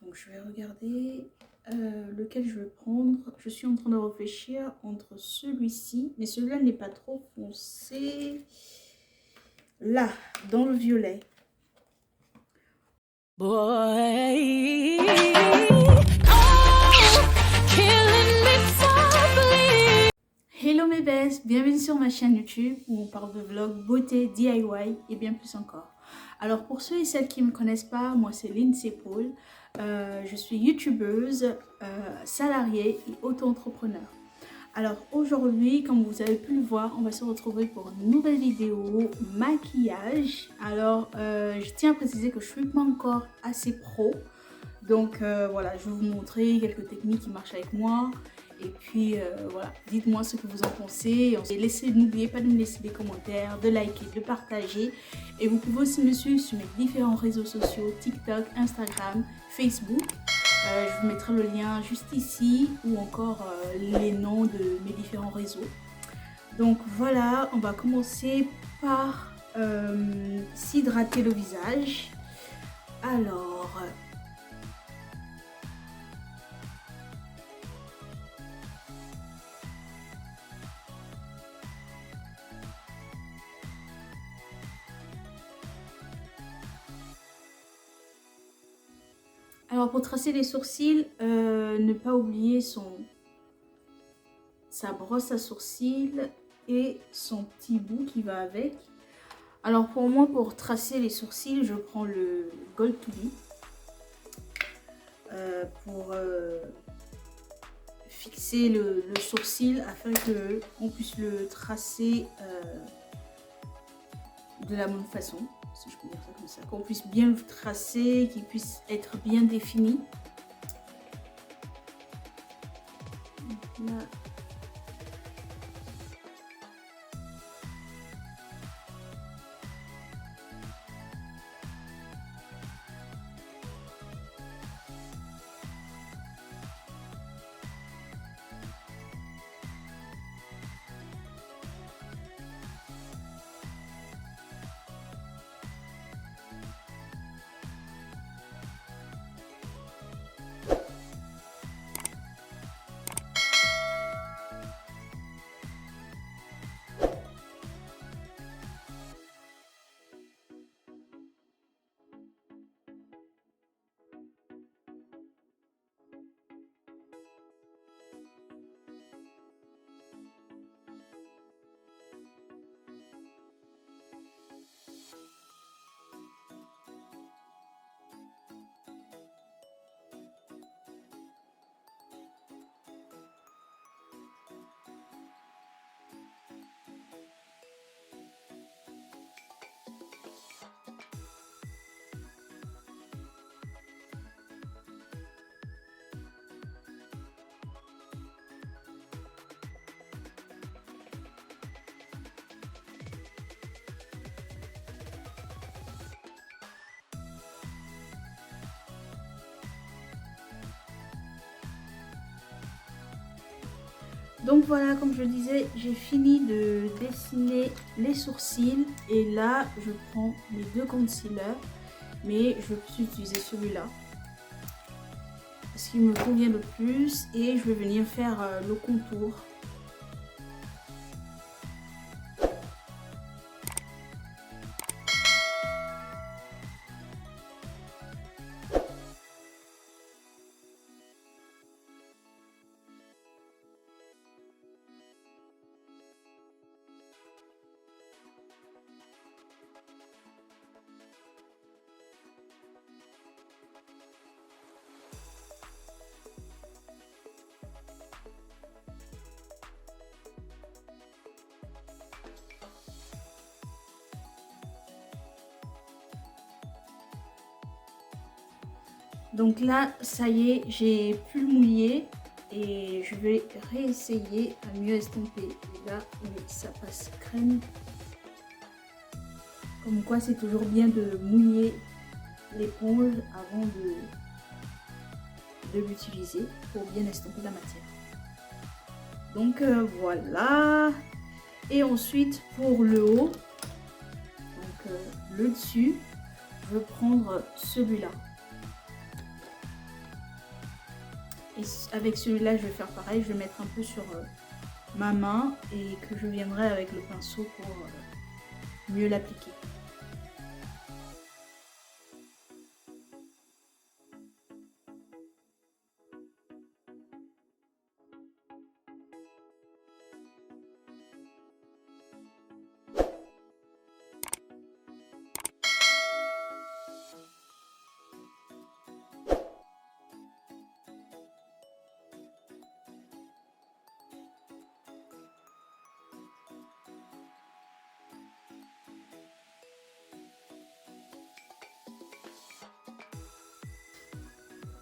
Donc je vais regarder lequel je vais prendre. Je suis en train de réfléchir entre celui-ci, mais celui-là n'est pas trop foncé. Là, dans le violet. Boy, hello mes bestes, bienvenue sur ma chaîne YouTube où on parle de vlog, beauté, DIY et bien plus encore. Alors pour ceux et celles qui ne me connaissent pas, moi c'est Lindsay Paul. Je suis youtubeuse, salariée et auto-entrepreneur. Alors aujourd'hui, comme vous avez pu le voir, on va se retrouver pour une nouvelle vidéo maquillage. Alors je tiens à préciser que je suis pas encore assez pro. Donc voilà, je vais vous montrer quelques techniques qui marchent avec moi. Et puis voilà, dites-moi ce que vous en pensez. Et n'oubliez pas de me laisser des commentaires, de liker, de partager. Et vous pouvez aussi me suivre sur mes différents réseaux sociaux, TikTok, Instagram, Facebook. Je vous mettrai le lien juste ici ou encore les noms de mes différents réseaux. Donc voilà, on va commencer par s'hydrater le visage. Alors pour tracer les sourcils, ne pas oublier sa brosse à sourcils et son petit bout qui va avec. Alors pour moi, pour tracer les sourcils, je prends le Gold to Be pour fixer le sourcil afin qu'on puisse le tracer de la bonne façon, si je peux dire ça comme ça, qu'on puisse bien le tracer, qu'il puisse être bien défini. Là. Donc voilà, comme je disais, j'ai fini de dessiner les sourcils et là je prends mes deux concealers, mais je vais plus utiliser celui-là parce qu'il me convient le plus et je vais venir faire le contour. Donc là, ça y est, j'ai pu le mouiller et je vais réessayer à mieux estomper. Et là, oui, ça passe crème. Comme quoi, c'est toujours bien de mouiller l'éponge avant de l'utiliser pour bien estomper la matière. Donc voilà. Et ensuite, pour le haut, donc le dessus, je vais prendre celui-là. Et avec celui-là, je vais faire pareil. Je vais mettre un peu sur ma main et que je viendrai avec le pinceau pour mieux l'appliquer.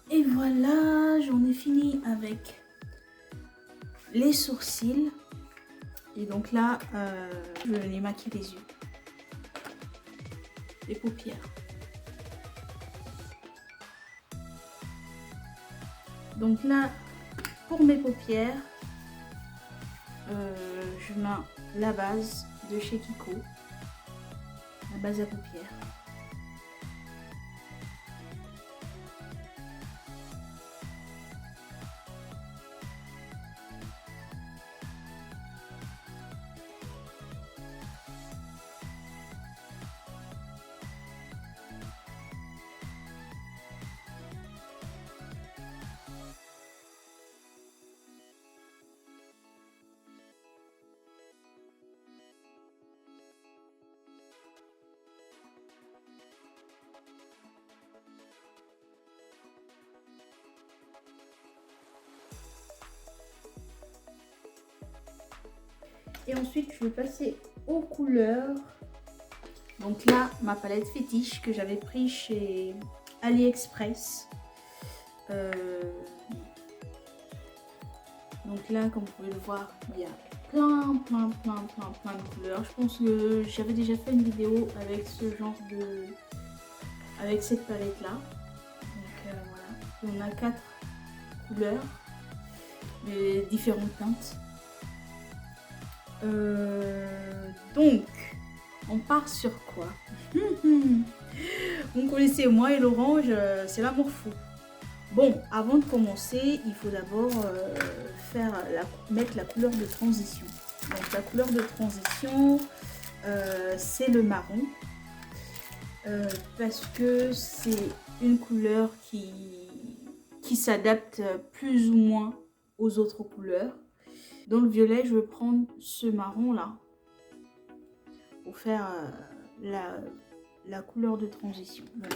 Et voilà, j'en ai fini avec les sourcils. Et donc là, je vais venir maquiller les yeux, les paupières. Donc là, pour mes paupières, je mets la base de chez Kiko, la base à paupières. Et ensuite, je vais passer aux couleurs. Donc là, ma palette fétiche que j'avais pris chez AliExpress. Donc là, comme vous pouvez le voir, il y a plein de couleurs. Je pense que j'avais déjà fait une vidéo avec ce genre de... avec cette palette là. Donc voilà, on a 4 couleurs, mais différentes teintes. Donc, on part sur quoi? Vous me connaissez, moi et l'orange, c'est l'amour fou. Bon, avant de commencer, il faut d'abord mettre la couleur de transition. Donc la couleur de transition, c'est le marron. Parce que c'est une couleur qui s'adapte plus ou moins aux autres couleurs. Dans le violet, je vais prendre ce marron là pour faire la couleur de transition. Donc,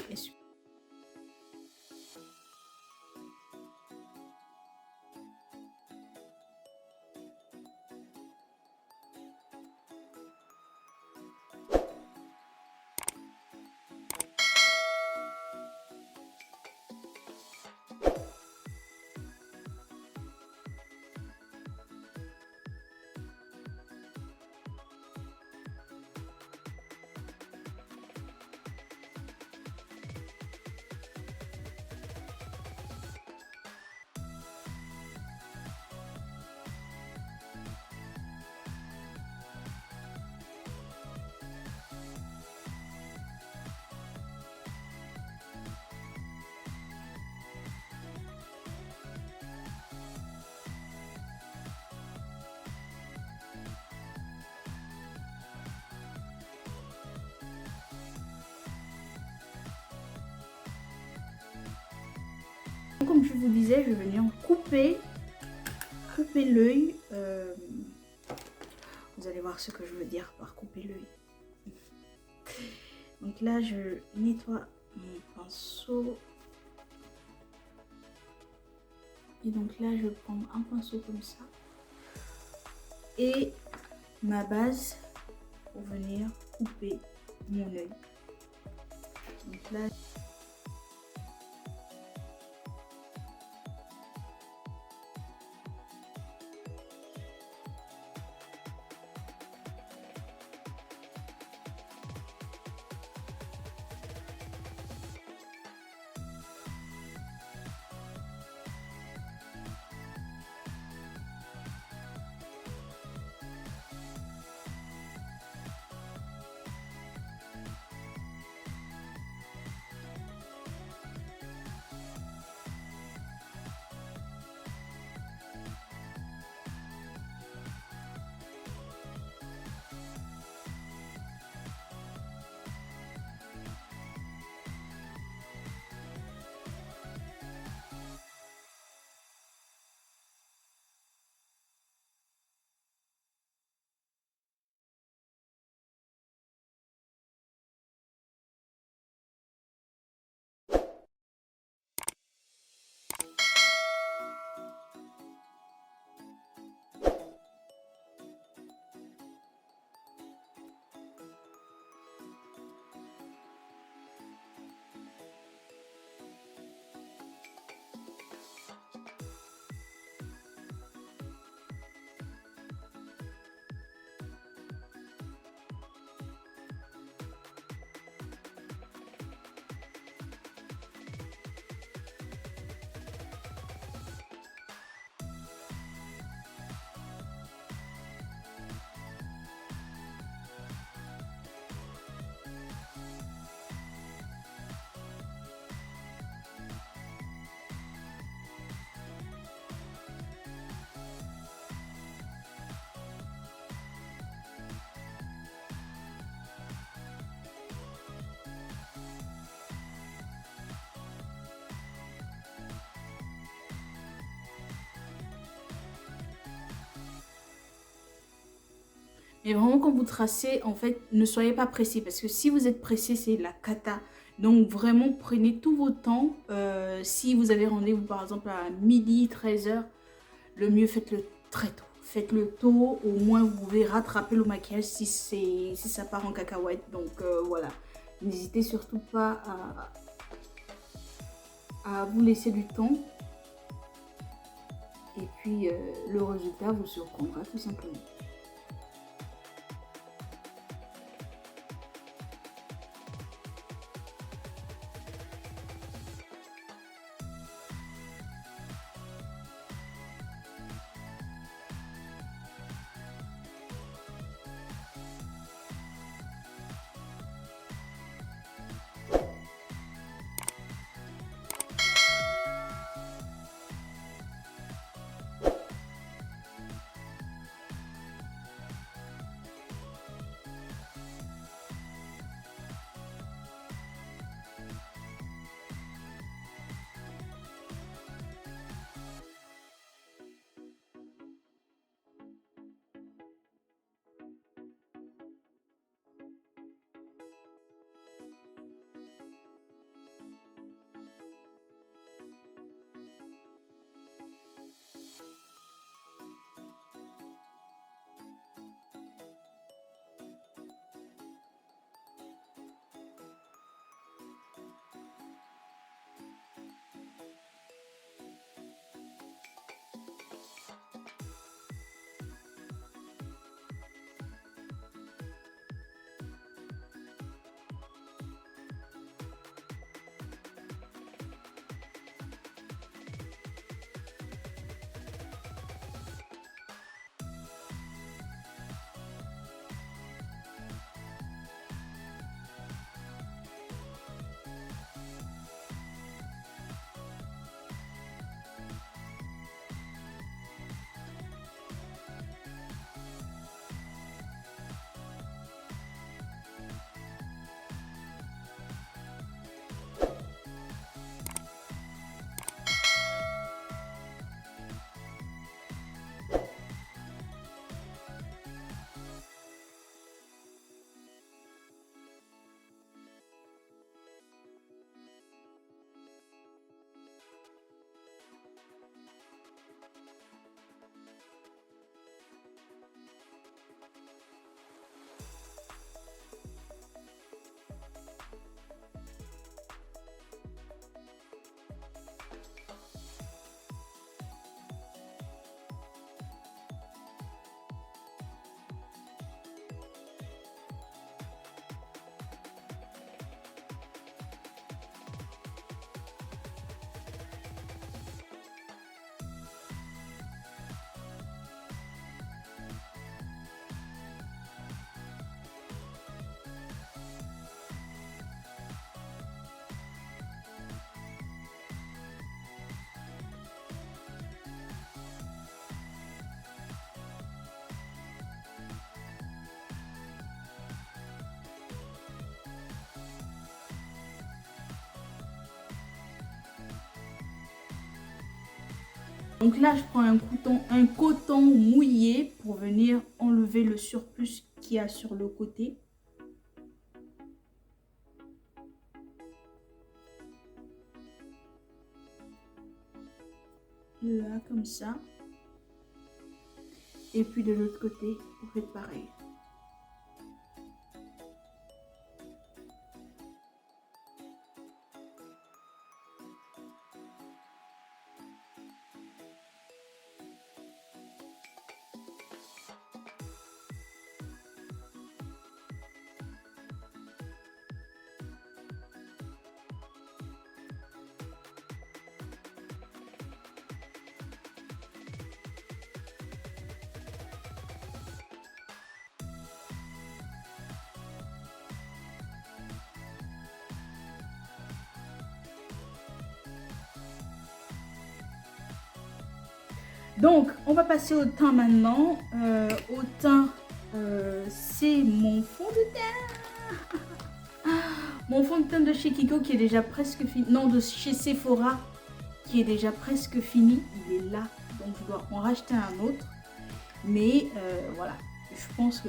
comme je vous disais, je vais venir couper l'œil. Vous allez voir ce que je veux dire par couper l'œil. Donc là, je nettoie mon pinceau. Et donc là, je vais prendre un pinceau comme ça. Et ma base pour venir couper mon œil. Donc là, Et vraiment, quand vous tracez, en fait, ne soyez pas pressé. Parce que si vous êtes pressé, c'est la cata. Donc, vraiment, prenez tout votre temps. Si vous avez rendez-vous, par exemple, à midi, 13h, le mieux, faites-le très tôt. Faites-le tôt, au moins vous pouvez rattraper le maquillage si ça part en cacahuète. Donc, voilà. N'hésitez surtout pas à vous laisser du temps. Et puis, le résultat vous surprendra tout simplement. Donc là, je prends un coton mouillé pour venir enlever le surplus qu'il y a sur le côté. Là, comme ça. Et puis de l'autre côté, vous faites pareil. Donc, on va passer au teint maintenant. Au teint, c'est mon fond de teint. Mon fond de teint de chez Kiko qui est déjà presque fini. Non, de chez Sephora qui est déjà presque fini. Il est là. Donc, je dois en racheter un autre. Mais voilà. je pense que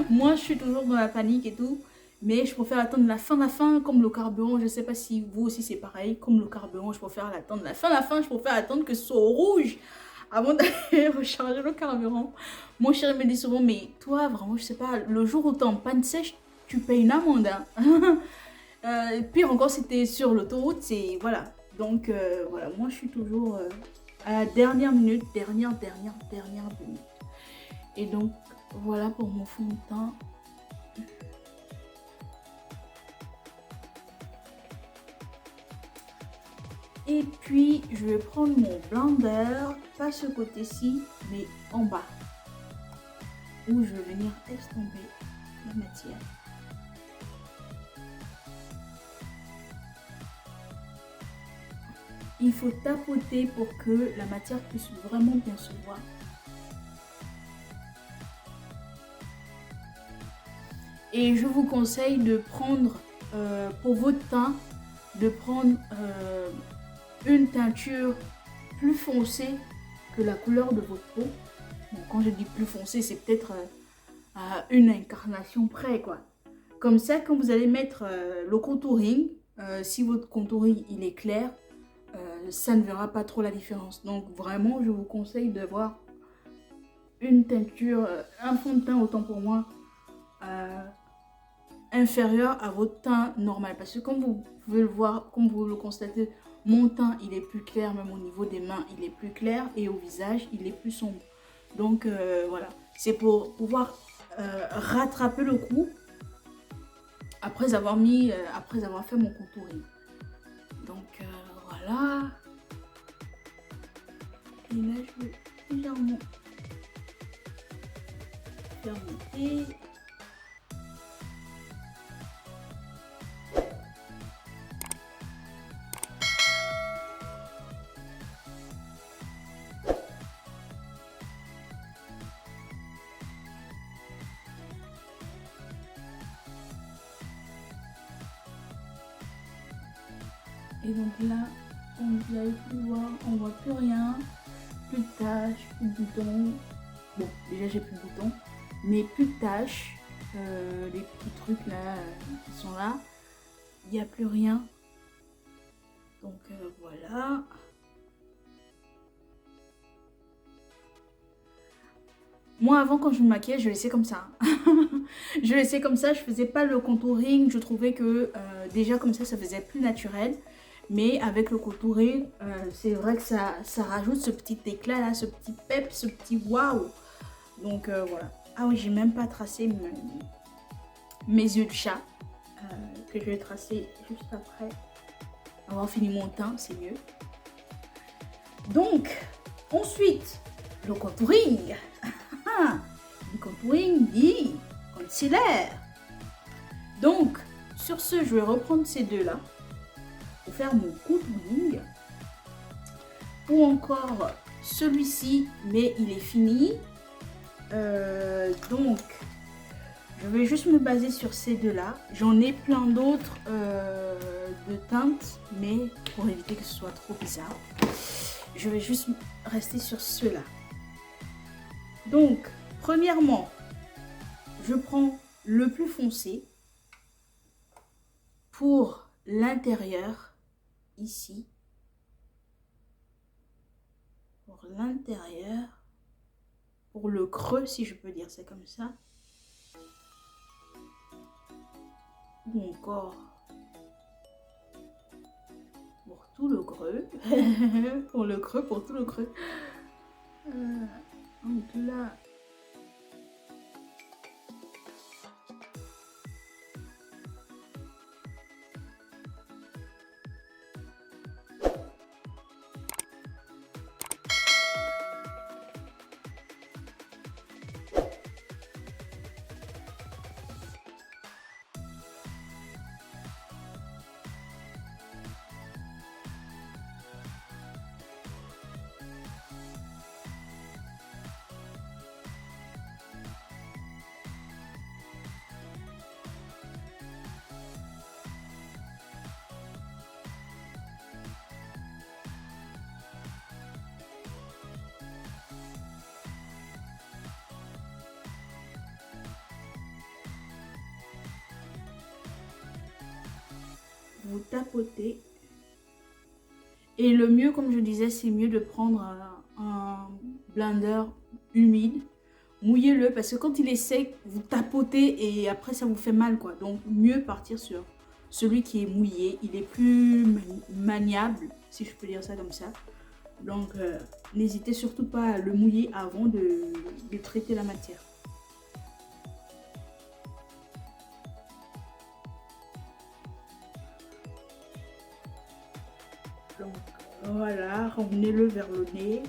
moi je suis toujours dans la panique et tout, mais je préfère attendre la fin, comme le carburant. Je sais pas si vous aussi c'est pareil, comme le carburant, je préfère l'attendre la fin, je préfère attendre que ce soit au rouge avant d'aller recharger le carburant. Mon chéri me dit souvent, mais toi vraiment, je sais pas, le jour où t'es en panne sèche, tu payes une amende, hein. Pire encore, c'était sur l'autoroute, c'est voilà. Donc voilà, moi je suis toujours à la dernière minute, dernière minute. Et donc voilà pour mon fond de teint. Et puis je vais prendre mon blender, pas ce côté-ci, mais en bas, où je vais venir estomper la matière. Il faut tapoter pour que la matière puisse vraiment bien se voir. Et je vous conseille de prendre, pour votre teint, de prendre une teinture plus foncée que la couleur de votre peau. Bon, quand je dis plus foncée, c'est peut-être à une incarnation près, quoi. Comme ça, quand vous allez mettre le contouring, si votre contouring il est clair, ça ne verra pas trop la différence. Donc vraiment, je vous conseille d'avoir une teinture, un fond de teint, autant pour moi, inférieur à votre teint normal. Parce que comme vous pouvez le voir, comme vous le constatez, mon teint il est plus clair, même au niveau des mains il est plus clair, et au visage il est plus sombre. Donc voilà, c'est pour pouvoir rattraper le coup après avoir fait mon contouring. Donc voilà. Et là je vais légèrement faire monter. Et donc là, comme vous avez pu voir, on voit plus rien, plus de taches, plus de boutons. Bon, déjà j'ai plus de boutons, mais plus de taches, les petits trucs là qui sont là, il n'y a plus rien. Donc voilà. Moi avant quand je me maquillais, je laissais comme ça. Je laissais comme ça, je faisais pas le contouring, je trouvais que déjà comme ça faisait plus naturel. Mais avec le contouring, c'est vrai que ça rajoute ce petit éclat là, ce petit pep, ce petit waouh. Donc voilà. Ah oui, j'ai même pas tracé mes yeux de chat, que je vais tracer juste après avoir fini mon teint, c'est mieux. Donc, ensuite, le contouring. Le contouring dit concealer. Donc, sur ce, je vais reprendre ces deux-là pour faire mon contouring. Ou encore celui-ci, mais il est fini. Donc, je vais juste me baser sur ces deux-là. J'en ai plein d'autres de teintes, mais pour éviter que ce soit trop bizarre, je vais juste rester sur ceux-là. Donc, premièrement, je prends le plus foncé pour l'intérieur, ici. Pour l'intérieur, pour le creux, si je peux dire ça comme ça. Ou encore pour tout le creux. Pour le creux, pour tout le creux. Donc là, vous tapotez. Et le mieux, comme je disais, c'est mieux de prendre un blender humide. Mouillez-le parce que quand il est sec, vous tapotez et après ça vous fait mal quoi. Donc mieux partir sur celui qui est mouillé. Il est plus maniable, si je peux dire ça comme ça. Donc n'hésitez surtout pas à le mouiller avant de traiter la matière. Donc voilà, ramenez-le vers le nez.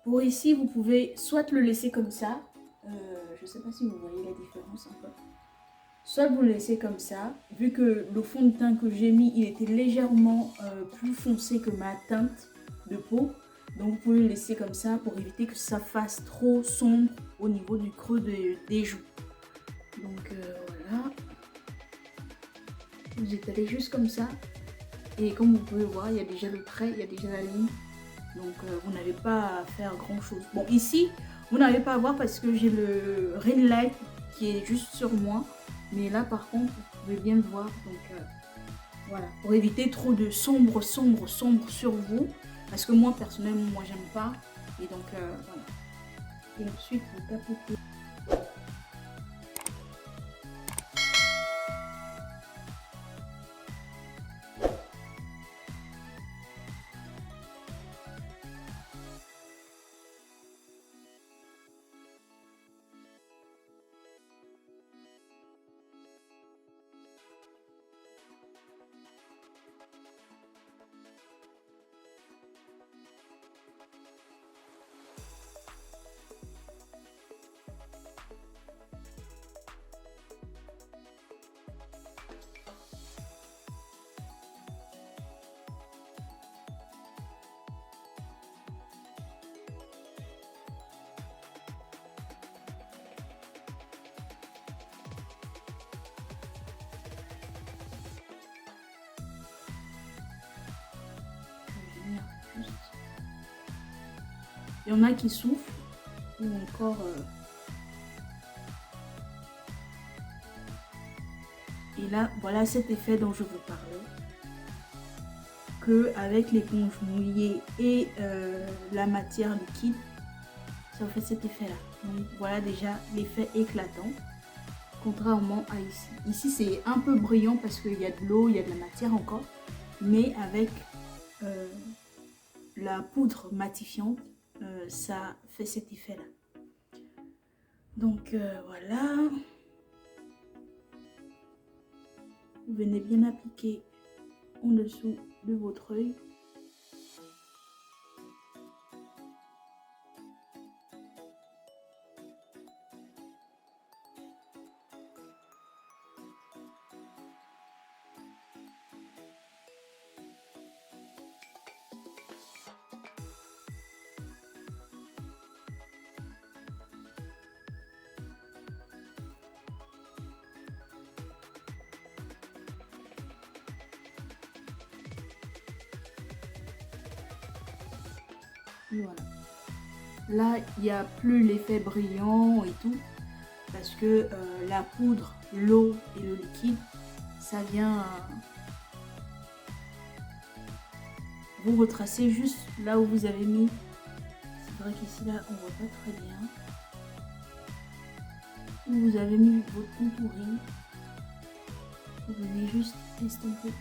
Pour ici, vous pouvez soit le laisser comme ça. Je ne sais pas si vous voyez la différence un peu. Soit vous le laissez comme ça. Vu que le fond de teint que j'ai mis, il était légèrement plus foncé que ma teinte de peau. Donc vous pouvez le laisser comme ça pour éviter que ça fasse trop sombre au niveau du creux des joues. Donc voilà. Vous étalez juste comme ça. Et comme vous pouvez voir, il y a déjà le trait, il y a déjà la ligne. Donc vous n'avez pas à faire grand chose. Bon ici vous n'avez pas à voir parce que j'ai le ring light qui est juste sur moi. Mais là par contre vous pouvez bien le voir. Donc voilà. Pour éviter trop de sombre sur vous. Parce que moi personnellement moi j'aime pas. Et donc voilà. Et ensuite vous tapotez. Il y en a qui soufflent ou encore et là voilà cet effet dont je vous parlais, que avec l'éponge mouillée et la matière liquide ça fait cet effet là. Donc voilà déjà l'effet éclatant, contrairement à ici. Ici c'est un peu brillant parce qu'il y a de l'eau, il y a de la matière encore, mais avec la poudre matifiante ça fait cet effet là. Donc voilà, vous venez bien appliquer en dessous de votre œil. Voilà. Là, il n'y a plus l'effet brillant et tout, parce que la poudre, l'eau et le liquide, ça vient vous retracer juste là où vous avez mis. C'est vrai qu'ici, là, on voit pas très bien. Où vous avez mis votre contouring. Vous venez juste estomper.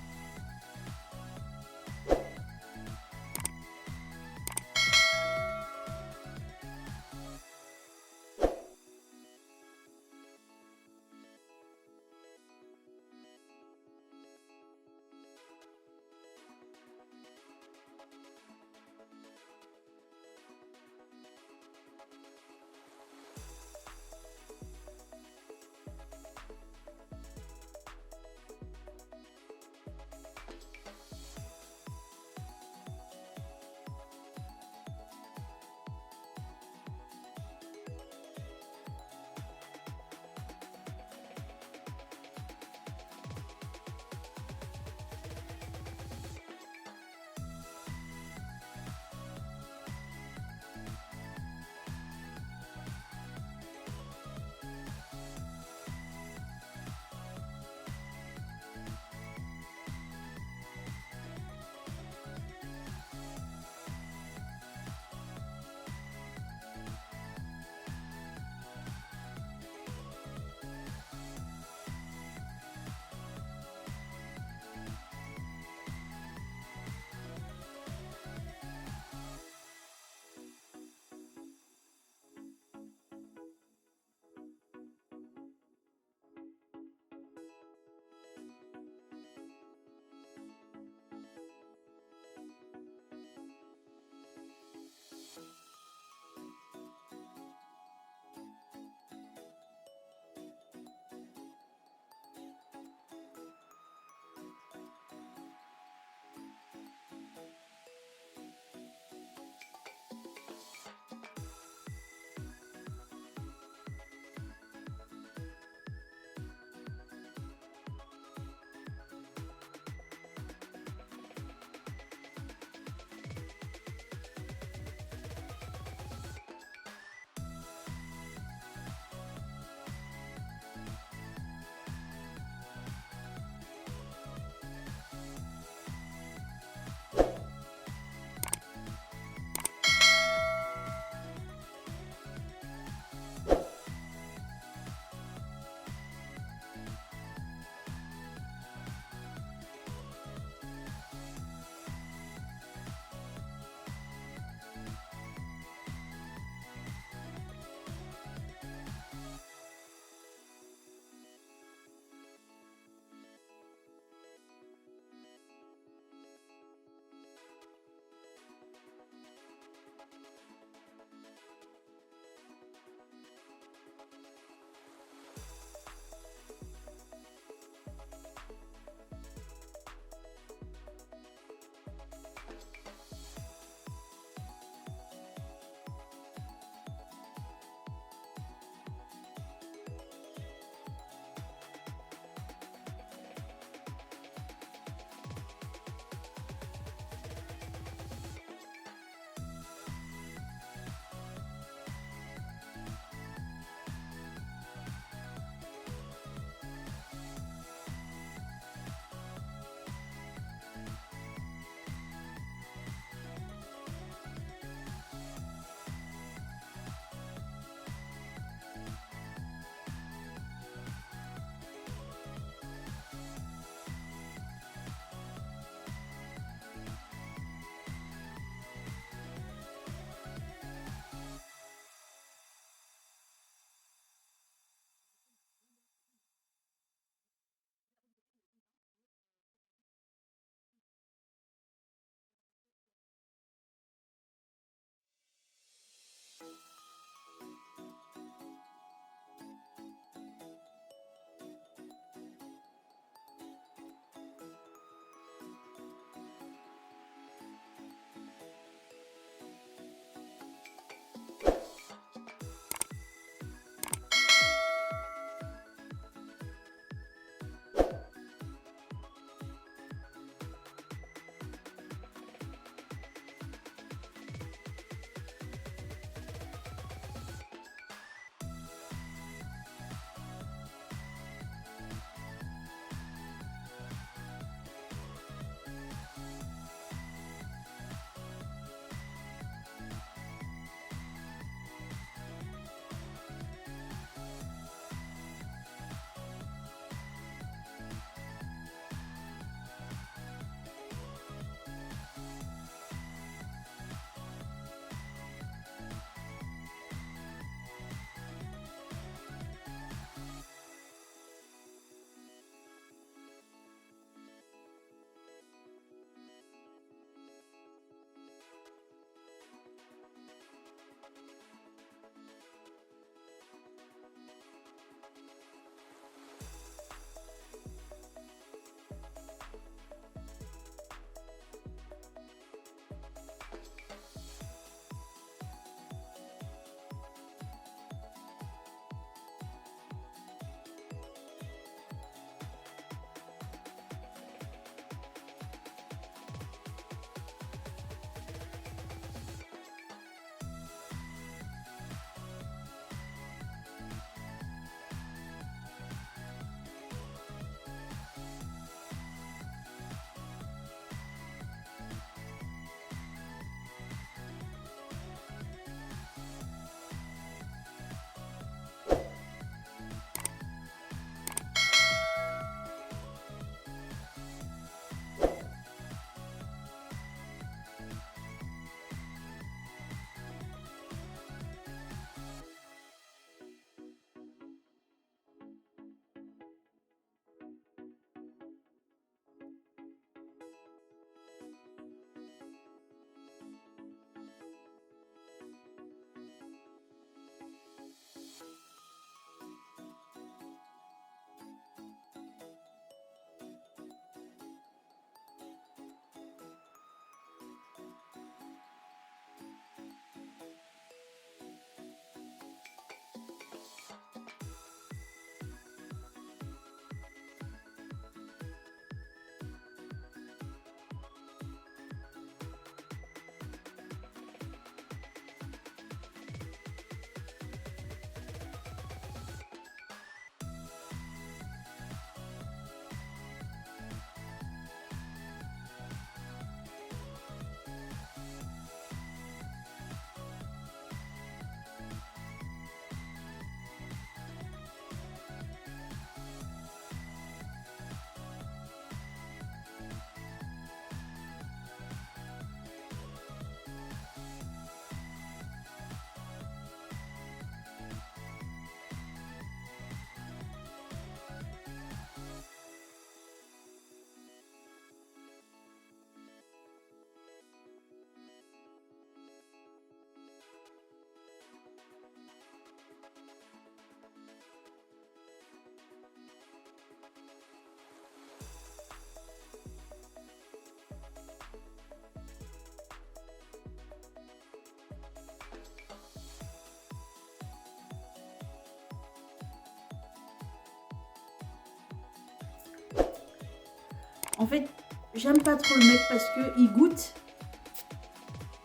En fait, j'aime pas trop le mettre parce qu'il goûte.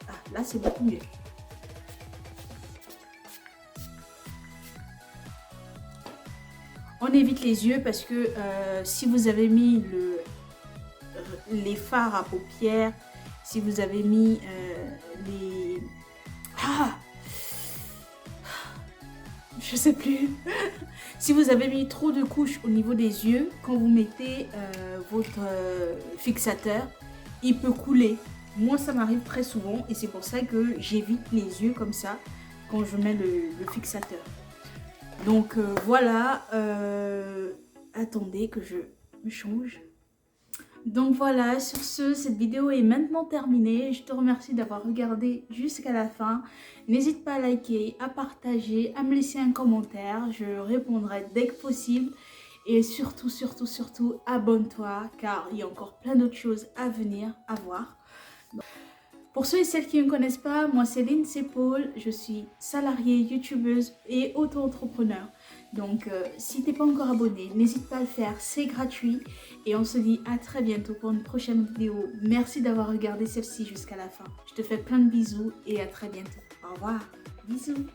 Ah, là, c'est beaucoup mieux. On évite les yeux parce que si vous avez mis les fards à paupières, si vous avez mis les... Ah, je sais plus. Si vous avez mis trop de couches au niveau des yeux, quand vous mettez votre fixateur, il peut couler. Moi, ça m'arrive très souvent et c'est pour ça que j'évite les yeux comme ça quand je mets le fixateur. Donc voilà, attendez que je me change. Donc voilà, sur ce, cette vidéo est maintenant terminée. Je te remercie d'avoir regardé jusqu'à la fin. N'hésite pas à liker, à partager, à me laisser un commentaire. Je répondrai dès que possible. Et surtout, surtout, surtout, abonne-toi car il y a encore plein d'autres choses à venir, à voir. Pour ceux et celles qui ne me connaissent pas, moi c'est Lindsay Paul, je suis salariée, youtubeuse et auto-entrepreneur. Donc si tu n'es pas encore abonné, n'hésite pas à le faire, c'est gratuit. Et on se dit à très bientôt pour une prochaine vidéo. Merci d'avoir regardé celle-ci jusqu'à la fin. Je te fais plein de bisous et à très bientôt. Au revoir, bisous.